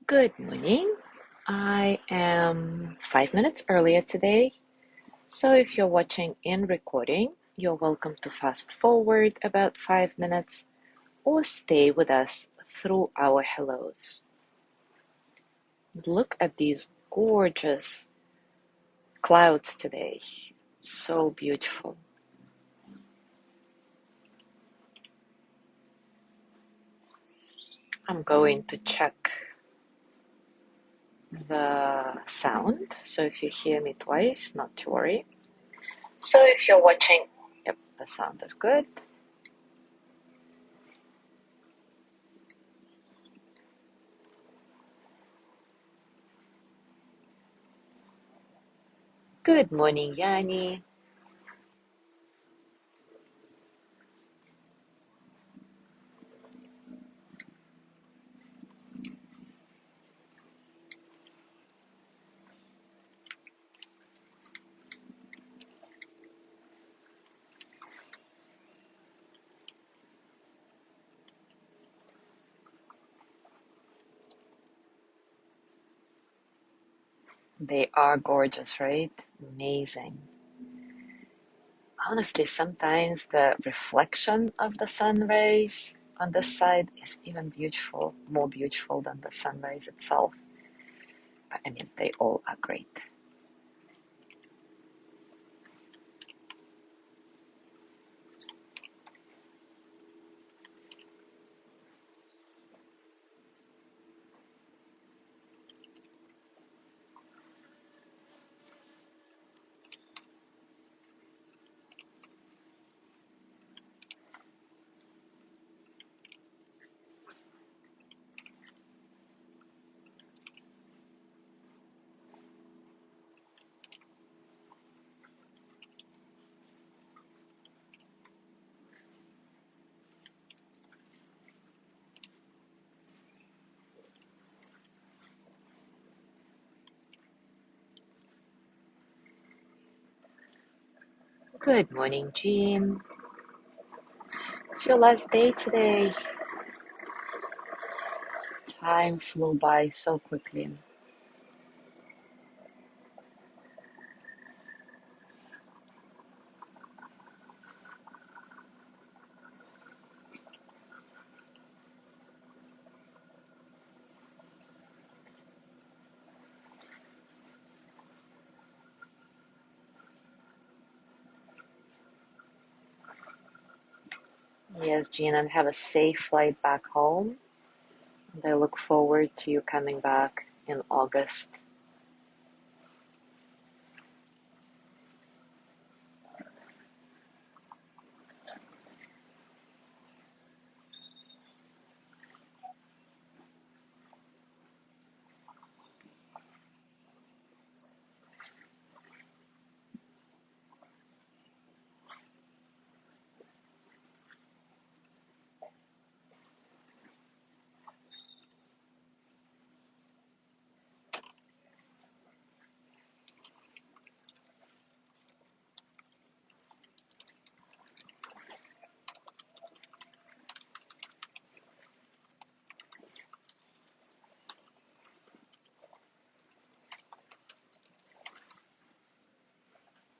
Good morning. I am 5 minutes earlier today, so if you're watching in recording, you're welcome to fast forward about 5 minutes or stay with us through our hellos. Look at these gorgeous clouds today. So beautiful. I'm going to check the sound, so if you hear me twice, not to worry. So if you're watching, yep, the sound is good. Good morning, Yanni. They are gorgeous, right? Amazing. Honestly, sometimes the reflection of the sun rays on this side is even beautiful, more beautiful than the sun rays itself. But I mean, they all are great. Good morning, Jean. It's your last day today. Time flew by so quickly. Yes, Jean, and have a safe flight back home. And I look forward to you coming back in August.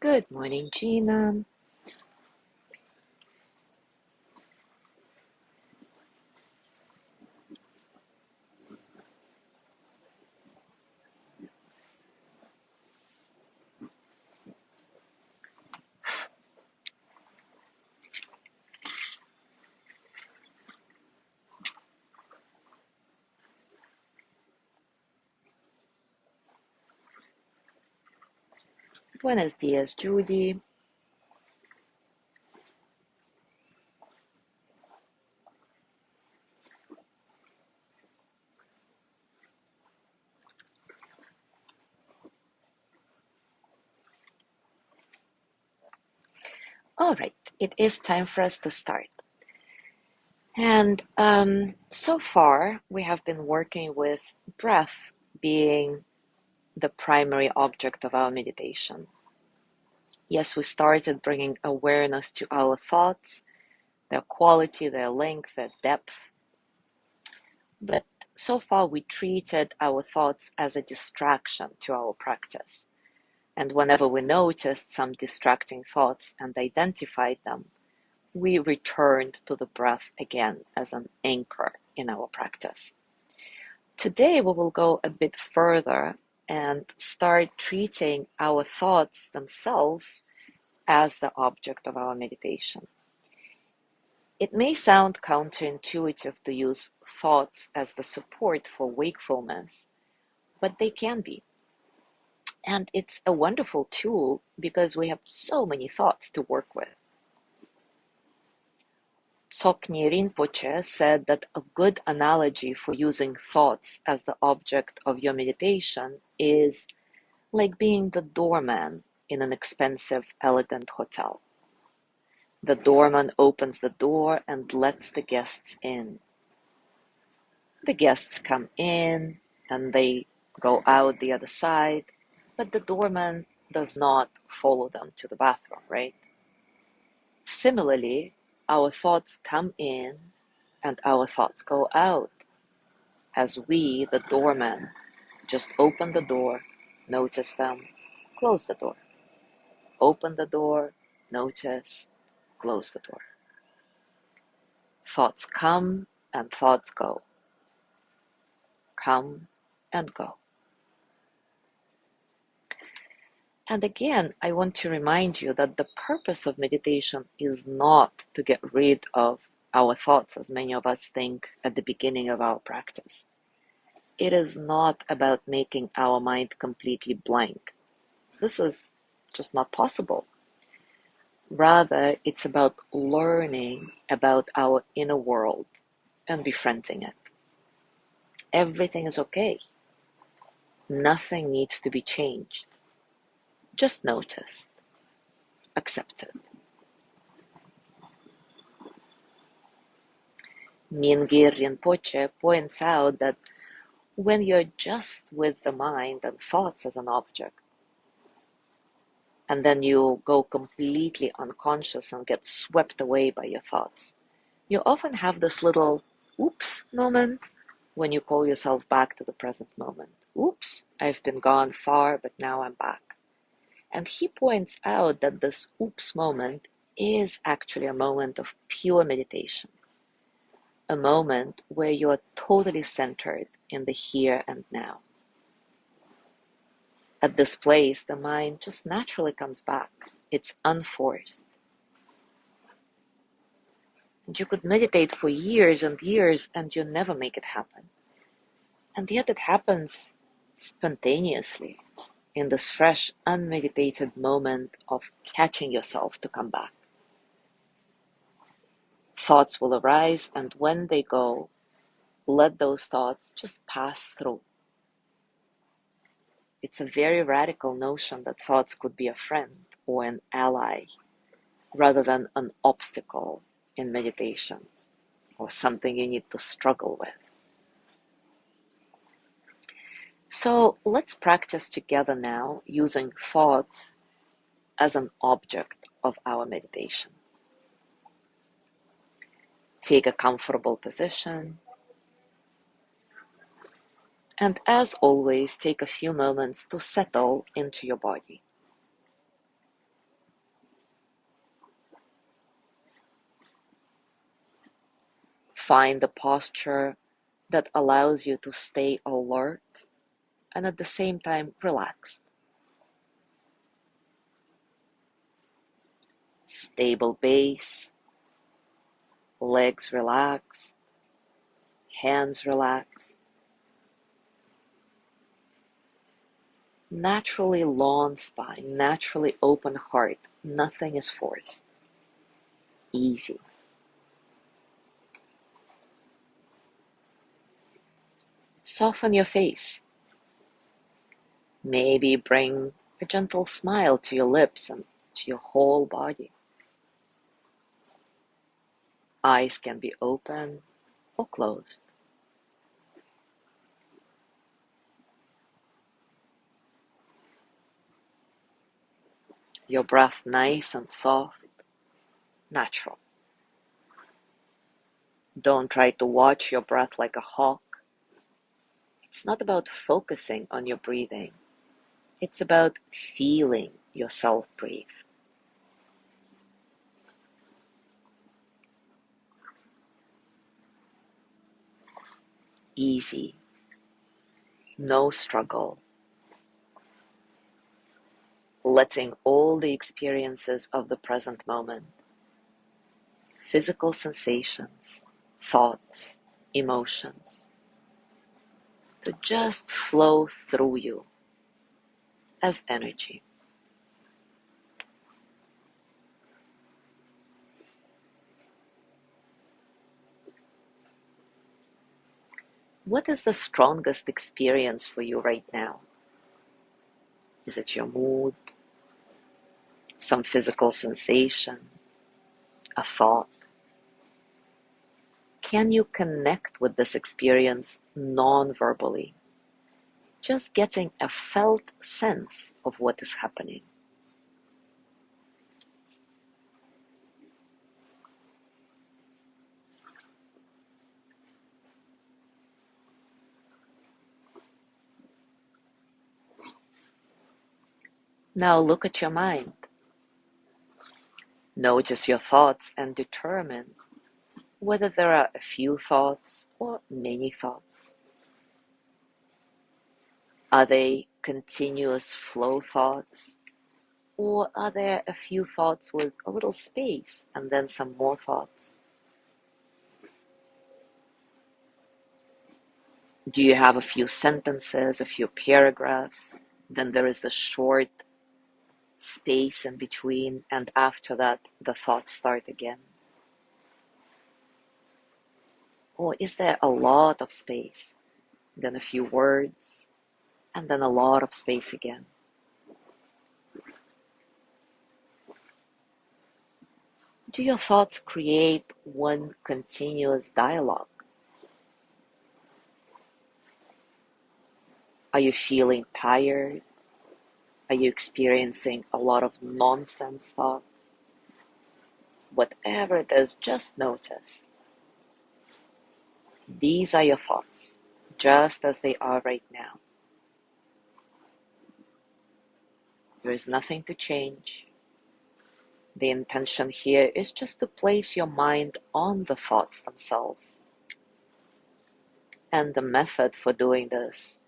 Good morning, Gina. Buenos dias, Judy. All right, it is time for us to start. And so far, we have been working with breath being the primary object of our meditation. Yes, we started bringing awareness to our thoughts, their quality, their length, their depth. But So far, we treated our thoughts as a distraction to our practice. And whenever we noticed some distracting thoughts and identified them, we returned to the breath again as an anchor in our practice. Today, we will go a bit further and start treating our thoughts themselves as the object of our meditation. It may sound counterintuitive to use thoughts as the support for wakefulness, but they can be. And it's a wonderful tool because we have so many thoughts to work with. Tsoknyi Rinpoche said that a good analogy for using thoughts as the object of your meditation is like being the doorman in an expensive, elegant hotel. The doorman opens the door and lets the guests in. The guests come in and they go out the other side, but the doorman does not follow them to the bathroom, right? Similarly, our thoughts come in and our thoughts go out as we, the doorman, just open the door, notice them, close the door. Open the door, notice, close the door. Thoughts come and thoughts go. Come and go. And again, I want to remind you that the purpose of meditation is not to get rid of our thoughts, as many of us think at the beginning of our practice. It is not about making our mind completely blank. This is just not possible. Rather, it's about learning about our inner world and befriending it. Everything is okay. Nothing needs to be changed. Just noticed, accepted. Mingyur Rinpoche points out that when you're just with the mind and thoughts as an object, and then you go completely unconscious and get swept away by your thoughts, you often have this little oops moment when you call yourself back to the present moment. Oops, I've been gone far, but now I'm back. And he points out that this oops moment is actually a moment of pure meditation, a moment where you are totally centered in the here and now. At this place, the mind just naturally comes back. It's unforced. And you could meditate for years and years and you never make it happen. And yet it happens spontaneously in this fresh, unmeditated moment of catching yourself to come back. Thoughts will arise, and when they go, let those thoughts just pass through. It's a very radical notion that thoughts could be a friend or an ally rather than an obstacle in meditation or something you need to struggle with. So let's practice together now using thoughts as an object of our meditation. Take a comfortable position. And as always, take a few moments to settle into your body. Find the posture that allows you to stay alert and at the same time relaxed. Stable base, legs relaxed, hands relaxed. Naturally long spine, naturally open heart. Nothing is forced. Easy. Soften your face. Maybe bring a gentle smile to your lips and to your whole body. Eyes can be open or closed. Your breath nice and soft, natural. Don't try to watch your breath like a hawk. It's not about focusing on your breathing. It's about feeling yourself breathe. Easy, no struggle. Letting all the experiences of the present moment, physical sensations, thoughts, emotions, to just flow through you as energy. What is the strongest experience for you right now? Is it your mood, some physical sensation, a thought? Can you connect with this experience non-verbally? Just getting a felt sense of what is happening. Now look at your mind. Notice your thoughts and determine whether there are a few thoughts or many thoughts. Are they continuous flow thoughts, or are there a few thoughts with a little space and then some more thoughts? Do you have a few sentences, a few paragraphs, then there is the short space in between, and after that the thoughts start again? Or is there a lot of space, then a few words, and then a lot of space again? Do your thoughts create one continuous dialogue? Are you feeling tired? Are you experiencing a lot of nonsense thoughts? Whatever it is, just notice. These are your thoughts, just as they are right now. There is nothing to change. The intention here is just to place your mind on the thoughts themselves. And the method for doing this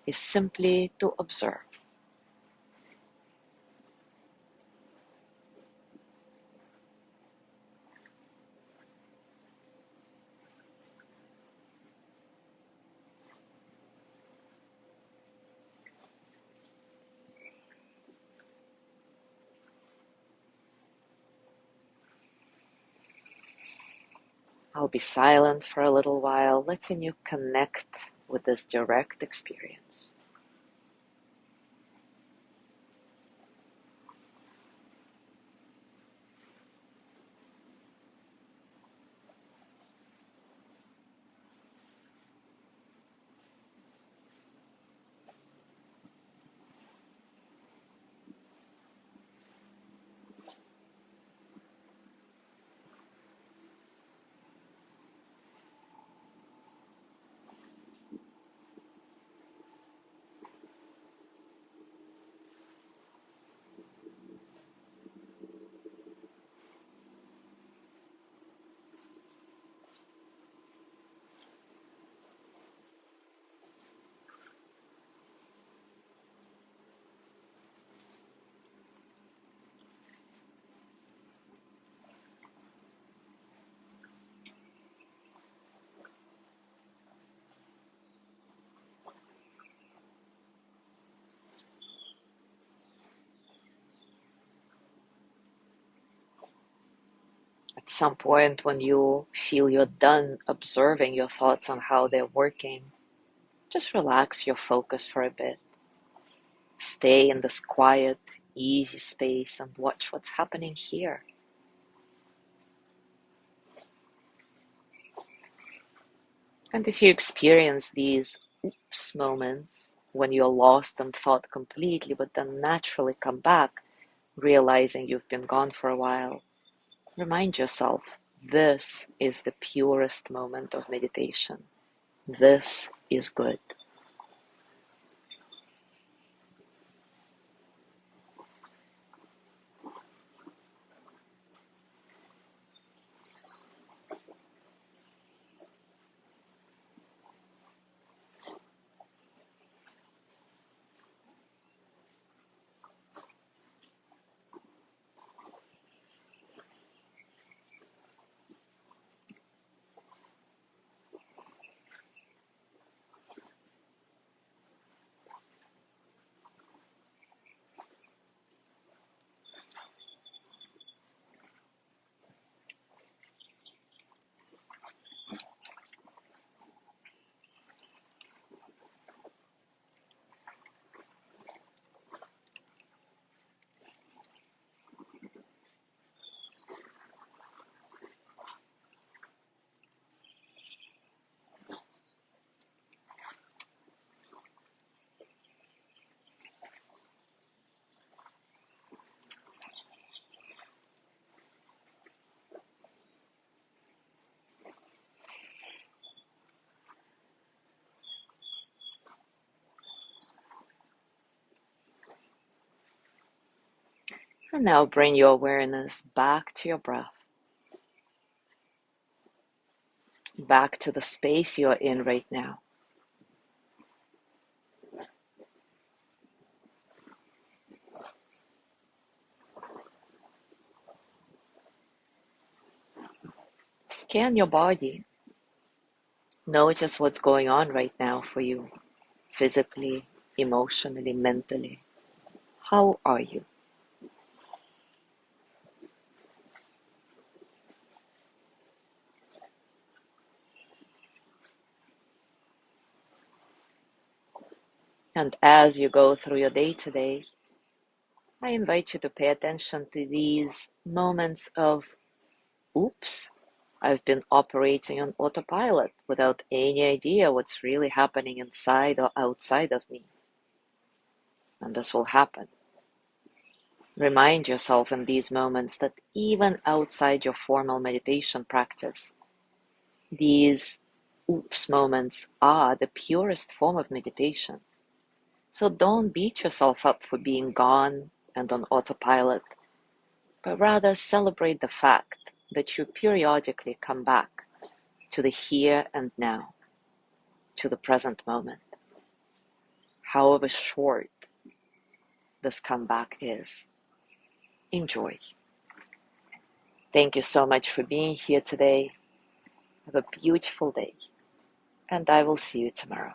is simply to observe. I'll be silent for a little while, letting you connect with this direct experience. At some point, when you feel you're done observing your thoughts on how they're working, just relax your focus for a bit. Stay in this quiet, easy space and watch what's happening here. And if you experience these oops moments when you're lost in thought completely, but then naturally come back, realizing you've been gone for a while, remind yourself this is the purest moment of meditation. This is good. And now bring your awareness back to your breath, back to the space you're in right now. Scan your body. Notice what's going on right now for you, physically, emotionally, mentally. How are you? And as you go through your day today, I invite you to pay attention to these moments of, oops, I've been operating on autopilot without any idea what's really happening inside or outside of me. And this will happen. Remind yourself in these moments that even outside your formal meditation practice, these oops moments are the purest form of meditation. So don't beat yourself up for being gone and on autopilot, but rather celebrate the fact that you periodically come back to the here and now, to the present moment, however short this comeback is. Enjoy. Thank you so much for being here today. Have a beautiful day, and I will see you tomorrow.